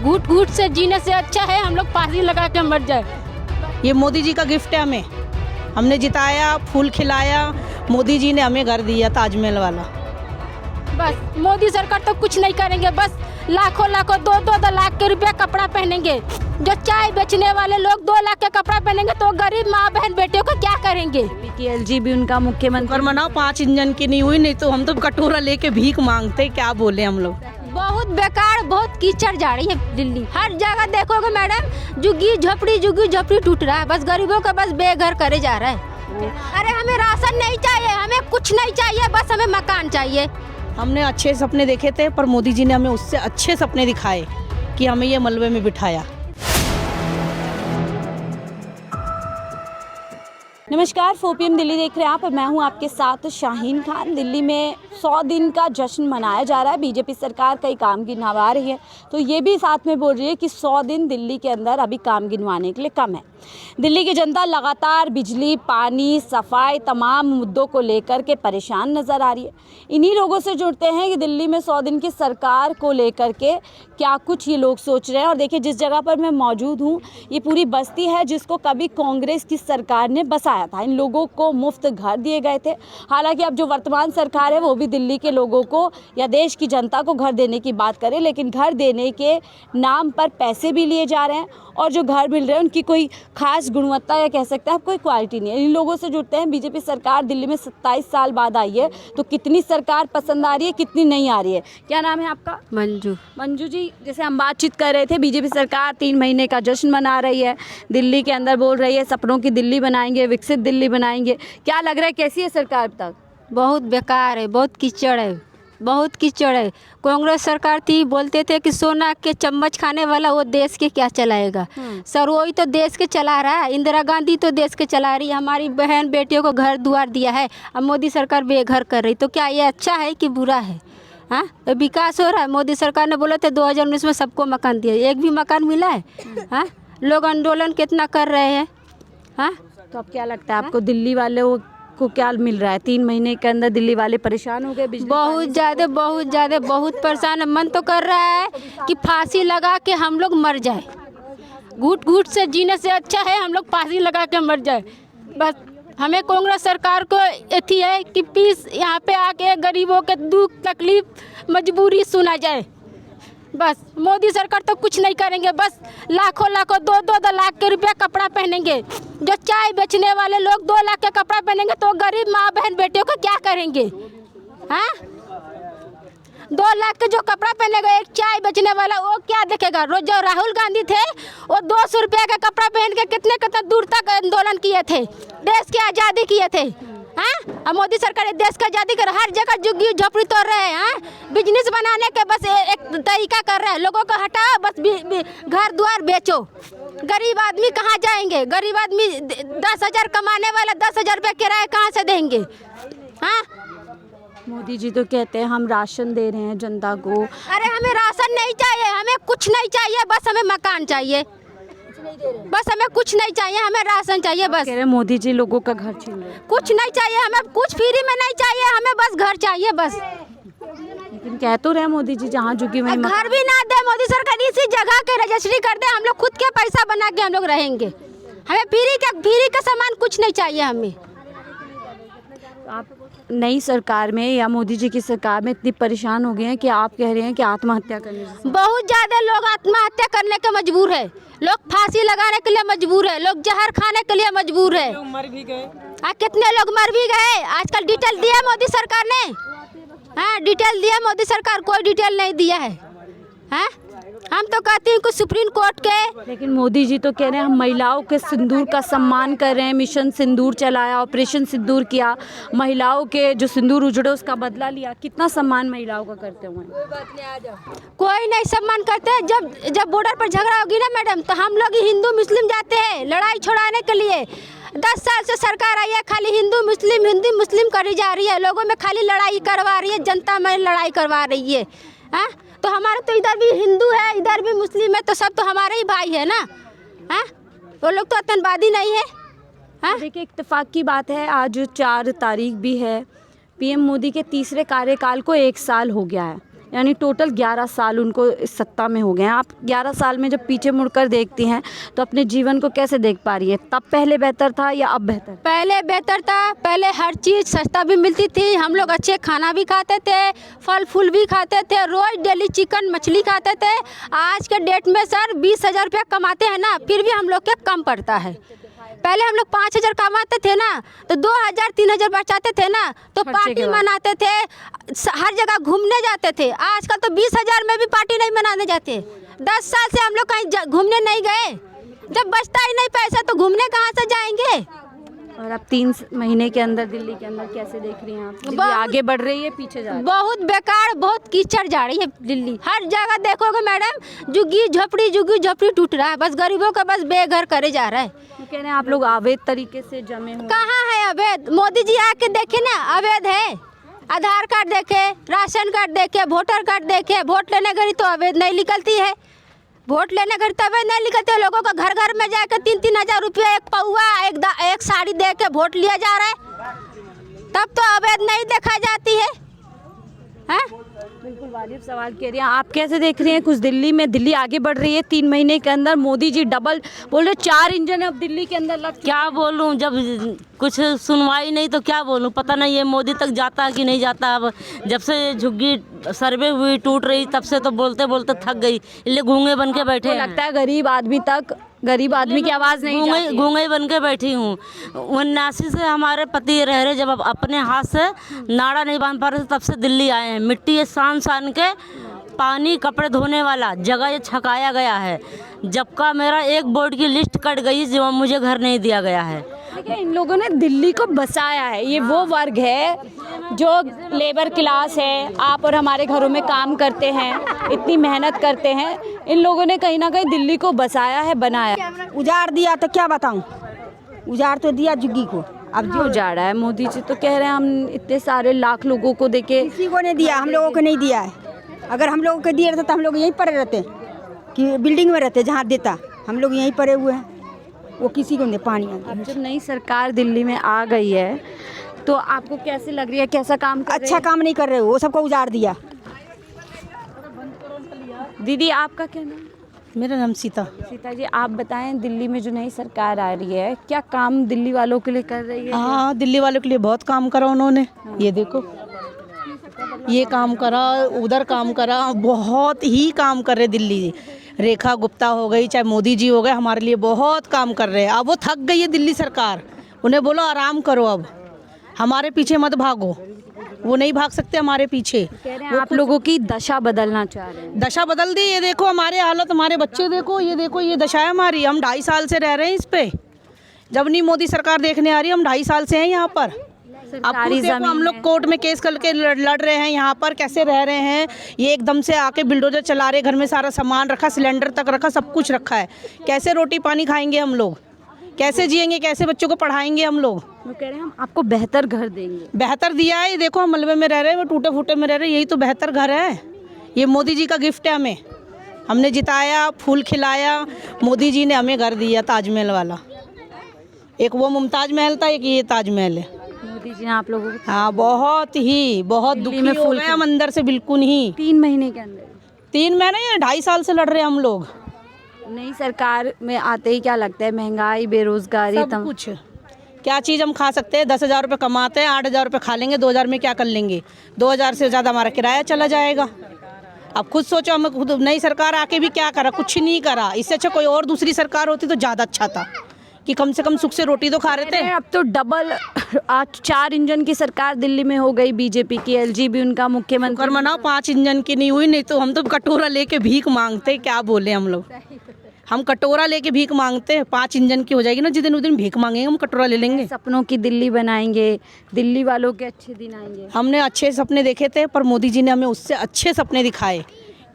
घूट घूट से जीने से अच्छा है हम लोग फांसी लगा के मर जाए। ये मोदी जी का गिफ्ट है हमें, हमने जिताया, फूल खिलाया, मोदी जी ने हमें घर दिया ताजमहल वाला। बस मोदी सरकार तो कुछ नहीं करेंगे, बस लाखों लाखों 2-2 लाख के रुपया कपड़ा पहनेंगे। जो चाय बेचने वाले लोग 2 लाख का कपड़ा पहनेंगे तो गरीब माँ बहन बेटियों को क्या करेंगे। एलजी भी उनका मुख्यमंत्री पर मनाओ 5 इंजन की नहीं हुई, नहीं तो हम तो कटोरा लेके भीख मांगते, क्या बोले हम लोग। बहुत बेकार, बहुत कीचड़ जा रही है दिल्ली। हर जगह देखोगे मैडम झुग्गी झोपड़ी टूट रहा है, बस गरीबों का बस बेघर करे जा रहा है। अरे हमें राशन नहीं चाहिए, हमें कुछ नहीं चाहिए, बस हमें मकान चाहिए। हमने अच्छे सपने देखे थे पर मोदी जी ने हमें उससे अच्छे सपने दिखाए कि हमें ये मलबे में बिठाया। नमस्कार, 4 PM दिल्ली देख रहे हैं आप और मैं हूं आपके साथ शाहीन खान। दिल्ली में 100 दिन का जश्न मनाया जा रहा है। बीजेपी सरकार कई काम गिनवा रही है तो ये भी साथ में बोल रही है कि 100 दिन दिल्ली के अंदर अभी काम गिनवाने के लिए कम है। दिल्ली की जनता लगातार बिजली, पानी, सफाई तमाम मुद्दों को लेकर के परेशान नज़र आ रही है। इन्हीं लोगों से जुड़ते हैं कि दिल्ली में 100 दिन की सरकार को लेकर के क्या कुछ ये लोग सोच रहे हैं। और देखिए जिस जगह पर मैं मौजूद हूँ ये पूरी बस्ती है जिसको कभी कांग्रेस की सरकार ने बसाया था। इन लोगों को मुफ्त घर दिए गए थे। हालांकि अब जो वर्तमान सरकार है वो भी दिल्ली के लोगों को या देश की जनता को घर देने की बात करे, लेकिन घर देने के नाम पर पैसे भी लिए जा रहे हैं और जो घर मिल रहे हैं उनकी कोई खास गुणवत्ता या कह सकते हैं आप कोई क्वालिटी नहीं है। इन लोगों से जुड़ते हैं। बीजेपी सरकार दिल्ली में 27 साल बाद आई है तो कितनी सरकार पसंद आ रही है, कितनी नहीं आ रही है। क्या नाम है आपका? मंजू जी, जैसे हम बातचीत कर रहे थे, बीजेपी सरकार 3 महीने का जश्न मना रही है, दिल्ली के अंदर बोल रही है सपनों की दिल्ली बनाएंगे, विकसित दिल्ली बनाएंगे। क्या लग रहा है कैसी है सरकार अब तक? बहुत बेकार है, बहुत कीचड़ है, बहुत कीचड़ है। कांग्रेस सरकार थी, बोलते थे कि सोना के चम्मच खाने वाला वो देश के क्या चलाएगा। सर वही तो देश के चला रहा है। इंदिरा गांधी तो देश के चला रही है, हमारी बहन बेटियों को घर द्वार दिया है। अब मोदी सरकार बेघर कर रही, तो क्या ये अच्छा है कि बुरा है? हाँ, तो विकास हो रहा है। मोदी सरकार ने बोला था 2019 में सबको मकान दिया, एक भी मकान मिला है? हाँ, लोग आंदोलन कितना कर रहे हैं। हाँ, तो अब क्या लगता है आपको दिल्ली वाले को क्या मिल रहा है? 3 महीने के अंदर दिल्ली वाले परेशान हो गए, बहुत ज़्यादा बहुत परेशान है। मन तो कर रहा है कि फांसी लगा के हम लोग मर जाए। घूट घूट से जीने से अच्छा है हम लोग फांसी लगा के मर जाए। बस हमें कांग्रेस सरकार को यही है कि प्लीज़ यहाँ पे आके गरीबों के दुख तकलीफ मजबूरी सुना जाए। बस मोदी सरकार तो कुछ नहीं करेंगे, बस लाखों लाखों 2-2 लाख के रुपया कपड़ा पहनेंगे। जो चाय बेचने वाले लोग 2 लाख का कपड़ा पहनेंगे तो गरीब माँ बहन बेटियों को क्या करेंगे। हाँ, 2 लाख का जो कपड़ा पहनेगा एक चाय बेचने वाला वो क्या देखेगा। रोज जो राहुल गांधी थे वो 200 रुपया का कपड़ा पहन के कितने दूर तक आंदोलन किए थे, देश की आज़ादी किए थे। हाँ, अब मोदी सरकार देश का आज़ादी कर हर जगह झुग्गी झोपड़ी तोड़ रहे हैं। हाँ, बिजनेस बनाने के बस एक तरीका कर रहे हैं, लोगों को हटाओ, बस घर द्वार बेचो। गरीब आदमी कहाँ जाएंगे? गरीब आदमी 10,000 कमाने वाला 10,000 रुपये किराया कहाँ से देंगे? हाँ, मोदी जी तो कहते हैं हम राशन दे रहे हैं जनता को। अरे हमें राशन नहीं चाहिए, हमें कुछ नहीं चाहिए, बस हमें मकान चाहिए, बस हमें कुछ नहीं चाहिए, हमें राशन चाहिए। बस कह रहे मोदी जी लोगों का घर छीन रहे हैं। कुछ नहीं चाहिए, हमें कुछ फ्री में नहीं चाहिए, हमें बस घर चाहिए बस। लेकिन कह तो रहे मोदी जी जहाँ झुकी वहीं घर भी ना दे मोदी सरकार, इसी जगह के रजिस्ट्री कर दे, हम लोग खुद के पैसा बना के हम लोग रहेंगे। हमें फ्री का सामान कुछ नहीं चाहिए हमें। आप नई सरकार में या मोदी जी की सरकार में इतनी परेशान हो गए हैं कि आप कह रहे हैं कि आत्महत्या करने से बहुत ज़्यादा लोग आत्महत्या करने के मजबूर है, लोग फांसी लगाने के लिए मजबूर है, लोग जहर खाने के लिए मजबूर है। मर भी गए। कितने लोग मर भी गए। आजकल डिटेल दिया मोदी सरकार ने। हाँ, डिटेल दिया मोदी सरकार, कोई डिटेल नहीं दिया है। हाँ, हम तो कहते हैं कि सुप्रीम कोर्ट के। लेकिन मोदी जी तो कह रहे हैं हम महिलाओं के सिंदूर का सम्मान कर रहे हैं, मिशन सिंदूर चलाया, ऑपरेशन सिंदूर किया, महिलाओं के जो सिंदूर उजड़े उसका बदला लिया। कितना सम्मान महिलाओं का करते हुए? कोई नहीं सम्मान करते। जब बॉर्डर पर झगड़ा होगी ना मैडम तो हम लोग हिंदू मुस्लिम जाते हैं लड़ाई छुड़ाने के लिए। 10 साल से सरकार आई है, खाली हिंदू मुस्लिम करी जा रही है, लोगों में खाली लड़ाई करवा रही है, जनता में लड़ाई करवा रही है। हाँ, तो हमारे तो इधर भी हिंदू है इधर भी मुस्लिम है, तो सब तो हमारे ही भाई है ना। हाँ, वो लोग तो आतंकवादी नहीं है। हाँ, देखिए इत्तेफाक की बात है आज 4 तारीख भी है। पीएम मोदी के तीसरे कार्यकाल को 1 साल हो गया है। यानी टोटल 11 साल उनको इस सत्ता में हो गए हैं। आप 11 साल में जब पीछे मुड़कर देखती हैं तो अपने जीवन को कैसे देख पा रही हैं? तब पहले बेहतर था या अब बेहतर? पहले बेहतर था, पहले हर चीज़ सस्ता भी मिलती थी, हम लोग अच्छे खाना भी खाते थे, फल फूल भी खाते थे, रोज़ डेली चिकन मछली खाते थे। आज के डेट में सर 20,000 रुपया कमाते हैं ना, फिर भी हम लोग के कम पड़ता है। पहले हम लोग 5,000 कमाते थे ना, तो 2,000 3,000 बचाते थे ना, तो पार्टी मनाते थे, हर जगह घूमने जाते थे। आजकल तो 20,000 में भी पार्टी नहीं मनाने जाते। 10 साल से हम लोग कहीं घूमने नहीं गए। जब बचता ही नहीं पैसा तो घूमने कहाँ से जाएंगे? और अब 3 महीने के अंदर दिल्ली के अंदर कैसे देख रही हैं आप? दिल्ली आगे बढ़ रही है, पीछे जा रही है? बहुत बेकार, बहुत कीचड़ जा रही है दिल्ली। हर जगह देखोगे मैडम, झुग्गी झोपड़ी टूट रहा है, बस गरीबों का बस बेघर करे जा रहा है। तो कह रहे हैं आप लोग अवैध तरीके से जमे हो। कहाँ है अवैध? मोदी जी आके देखे ना, अवैध है। आधार कार्ड देखे, राशन कार्ड देखे, वोटर कार्ड देखे, वोट लेने गई तो अवैध नहीं निकलती है। वोट लेने गई तो अवैध नहीं निकलते। लोगों का घर घर में जाकर 3-3 हज़ार रुपया एक पौवा एक साड़ी दे के वोट लिया जा रहा है, तब तो अवैध नहीं देखा जाती है। हैं? बिल्कुल वाजिब सवाल कह रही हैं। आप कैसे देख रही हैं? कुछ दिल्ली आगे बढ़ रही है 3 महीने के अंदर। मोदी जी डबल बोल रहे 4 इंजन अब दिल्ली के अंदर लग। क्या बोलूं, जब कुछ सुनवाई नहीं तो क्या बोलूं, पता नहीं ये मोदी तक जाता कि नहीं जाता। अब जब से झुग्गी सर्वे हुई टूट रही तब से तो बोलते बोलते थक गई, इसलिए गूंगे बन के बैठे हैं। लगता है गरीब आदमी की आवाज़ नहीं जाती है। गूंगे बन के बैठी हूँ। 79 से हमारे पति रह रहे, जब अपने हाथ से नाड़ा नहीं बांध पा रहे थे तब से दिल्ली आए हैं। मिट्टी ये सान के पानी कपड़े धोने वाला जगह ये छकाया गया है। जब का मेरा एक बोर्ड की लिस्ट कट गई जो मुझे घर नहीं दिया गया है। देखिए, इन लोगों ने दिल्ली को बसाया है। ये वो वर्ग है जो लेबर क्लास है। आप और हमारे घरों में काम करते हैं, इतनी मेहनत करते हैं। इन लोगों ने कहीं ना कहीं दिल्ली को बसाया है, बनाया। उजाड़ दिया तो क्या बताऊं, उजाड़ तो दिया झुग्गी को। अब जो उजाड़ा है मोदी जी तो कह रहे हैं हम इतने सारे लाख लोगों को देके। किसी को नहीं दिया, हम लोगों को नहीं दिया है। अगर हम लोगों को दिया रहता तो हम लोग यहीं पड़े रहते, कि बिल्डिंग में रहते जहाँ देता। हम लोग यहीं पड़े हुए हैं, वो किसी को नहीं पानी। अब जब नई सरकार दिल्ली में आ गई है तो आपको कैसे लग रही है, कैसा काम कर रही अच्छा काम नहीं कर रहे हो, वो सबको उजाड़ दिया। दीदी आपका क्या नाम? मेरा नाम सीता जी, आप बताएं दिल्ली में जो नई सरकार आ रही है क्या काम दिल्ली वालों के लिए कर रही है? हाँ, दिल्ली वालों के लिए बहुत काम करा उन्होंने। ये देखो, ये काम करा, उधर काम करा, बहुत ही काम कर रहे दिल्ली। रेखा गुप्ता हो गई, चाहे मोदी जी हो गए, हमारे लिए बहुत काम कर रहे हैं। अब वो थक गई है दिल्ली सरकार, उन्हें बोलो आराम करो, अब हमारे पीछे मत भागो। वो नहीं भाग सकते हमारे पीछे। कह रहे हैं आप लोगों की दशा बदलना चाह रहे हैं। दशा बदल दी। ये देखो हमारे हालत, हमारे बच्चे देखो, ये दशा है हमारी। हम 2.5 साल से रह रहे हैं इस पे। जब नहीं मोदी सरकार देखने आ रही, हम 2.5 साल से हैं यहाँ पर। अब देखो, हम लोग कोर्ट में केस करके लड़ रहे हैं, यहाँ पर कैसे रह रहे हैं। ये एकदम से आके बिल्डोजर चला रहे, घर में सारा सामान रखा, सिलेंडर तक रखा, सब कुछ रखा है। कैसे रोटी पानी खाएंगे हम लोग, कैसे जिएंगे, कैसे बच्चों को पढ़ाएंगे हम लोग? वो कह रहे हैं हम आपको बेहतर घर देंगे। बेहतर दिया है, देखो हम मलबे में रह रहे हैं, वो टूटे फूटे में रह रहे हैं, यही तो बेहतर घर है। ये मोदी जी का गिफ्ट है हमें। हमने जिताया, फूल खिलाया, मोदी जी ने हमें घर दिया ताजमहल वाला। एक वो मुमताज महल था, एक ये ताजमहल है। मोदी जी ने आप लोगों को हाँ, बहुत दुखी में हो गए हम अंदर से, बिल्कुल ही। 3 महीने के अंदर 3 महीने या 2.5 साल से लड़ रहे हैं हम लोग। नई सरकार में आते ही क्या लगता है, महंगाई, बेरोजगारी, सब कुछ। क्या चीज़ हम खा सकते हैं? 10,000 रुपये कमाते हैं, 8,000 रुपये खा लेंगे, 2,000 में क्या कर लेंगे? 2,000 से ज़्यादा हमारा किराया चला जाएगा। अब खुद सोचो, हम खुद नई सरकार आके भी क्या करा? कुछ नहीं करा। इससे अच्छा कोई और दूसरी सरकार होती तो ज़्यादा अच्छा था, कि कम से कम सुख से रोटी तो खा रहे थे। अब तो डबल 4 इंजन की सरकार दिल्ली में हो गई बीजेपी की। LG भी उनका मुख्यमंत्री। मनाओ 5 इंजन की नहीं हुई, नहीं तो हम तो कटोरा लेके भीख मांगते। क्या बोले हम लोग, हम कटोरा लेके भीख मांगते। 5 इंजन की हो जाएगी ना, जिस दिन भीख मांगेंगे हम कटोरा ले लेंगे। सपनों की दिल्ली बनाएंगे, दिल्ली वालों के अच्छे दिन आएंगे। हमने अच्छे सपने देखे थे, पर मोदी जी ने हमें उससे अच्छे सपने दिखाए,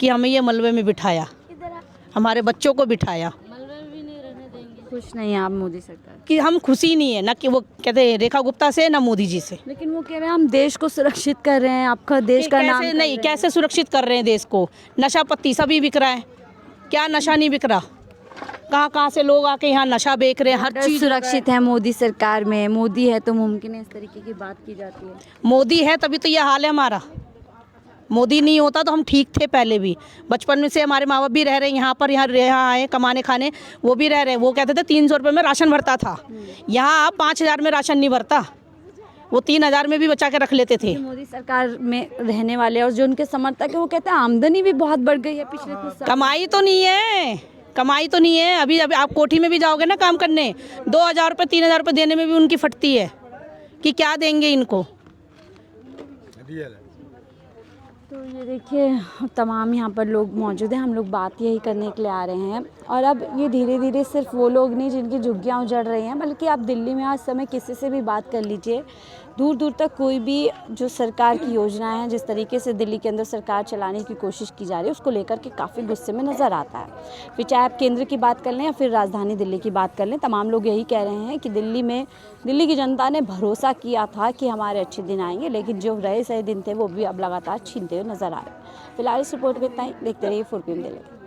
कि हमें ये मलबे में बिठाया, हमारे बच्चों को बिठाया। खुश नहीं है आप मोदी सरकार कि हम खुशी नहीं है ना, कि वो कहते हैं रेखा गुप्ता से ना मोदी जी से। लेकिन वो कह रहे हैं हम देश को सुरक्षित कर रहे हैं, आपका देश का नाम नहीं, कैसे सुरक्षित कर रहे हैं देश को? नशा पत्ती सभी बिक रहा है, क्या नशा नहीं बिक रहा? कहाँ से लोग आके यहाँ नशा बेच रहे हैं। हर चीज़ सुरक्षित है मोदी सरकार में। मोदी है तो मुमकिन है, इस तरीके की बात की जाती है। मोदी है तभी तो ये हाल है हमारा। मोदी नहीं होता तो हम ठीक थे पहले भी। बचपन में से हमारे माँ बाप भी रह रहे हैं यहाँ पर, यहाँ आए कमाने खाने, वो भी रह रहे हैं। वो कहते थे 300 रुपये में राशन भरता था, यहाँ आप 5,000 में राशन नहीं भरता, वो 3,000 में भी बचा के रख लेते थे। मोदी सरकार में रहने वाले और जो उनके समर्थक है वो कहते हैं आमदनी भी बहुत बढ़ गई है पिछले कुछ साल। कमाई तो नहीं है, कमाई तो नहीं है। अभी आप कोठी में भी जाओगे ना काम करने, 2,000 रुपये 3,000 रुपये देने में भी उनकी फटती है कि क्या देंगे इनको। तो ये देखिए तमाम यहाँ पर लोग मौजूद हैं, हम लोग बात यही करने के लिए आ रहे हैं। और अब ये धीरे धीरे सिर्फ वो लोग नहीं जिनकी झुग्गियाँ उजड़ रही हैं, बल्कि आप दिल्ली में आज समय किसी से भी बात कर लीजिए, दूर दूर तक कोई भी जो सरकार की योजनाएं हैं, जिस तरीके से दिल्ली के अंदर सरकार चलाने की कोशिश की जा रही है, उसको लेकर के काफ़ी गुस्से में नज़र आता है। फिर चाहे आप केंद्र की बात कर लें या फिर राजधानी दिल्ली की बात कर लें, तमाम लोग यही कह रहे हैं कि दिल्ली की जनता ने भरोसा किया था कि हमारे अच्छे दिन आएंगे, लेकिन जो रहे सही दिन थे वो भी अब लगातार छीनते हुए नज़र आ रहे हैं। फिलहाल इस रिपोर्ट में इतना ही, देखते रहिए 4PM दिल्ली।